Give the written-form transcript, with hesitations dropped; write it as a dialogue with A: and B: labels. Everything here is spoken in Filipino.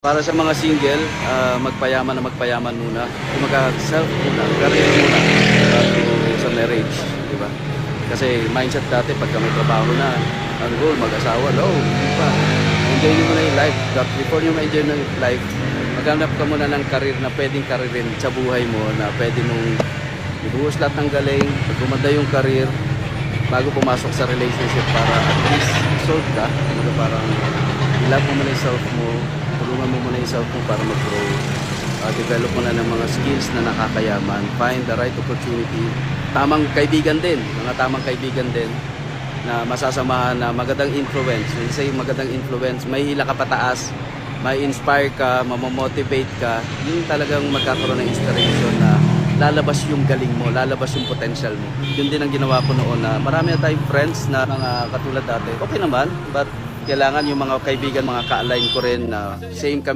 A: Para sa mga single, magpayaman na magpayaman muna. Kumaga self muna, career muna bago sa marriage, di ba? Kasi mindset dati pagka may trabaho na, ang goal, mag-asawa, no, hindi pa. Enjoy mo na yung life. Before nyo ma-enjoy ng life, maghanap ka muna ng career na pwedeng karirin sa buhay mo, na pwede mong ibuhos lahat ng galing, pag gumanda yung career, bago pumasok sa relationship para at least solve ka. Kumbaga parang i-love mo muna yung self mo, tulungan mo muna yung self mo para mag-grow. Develop mo na ng mga skills na nakakayaman. Find the right opportunity. Tamang kaibigan din, mga tamang kaibigan din na masasamahan na magandang influence. When say magandang influence, may hila ka pataas, may inspire ka, mamomotivate ka, yung talagang magkakaroon ng inspiration na lalabas yung galing mo, lalabas yung potential mo. Yun din ang ginawa ko noon na marami na tayong friends na mga katulad dati. Okay naman, but kailangan yung mga kaibigan, mga ka-align ko rin na same kami.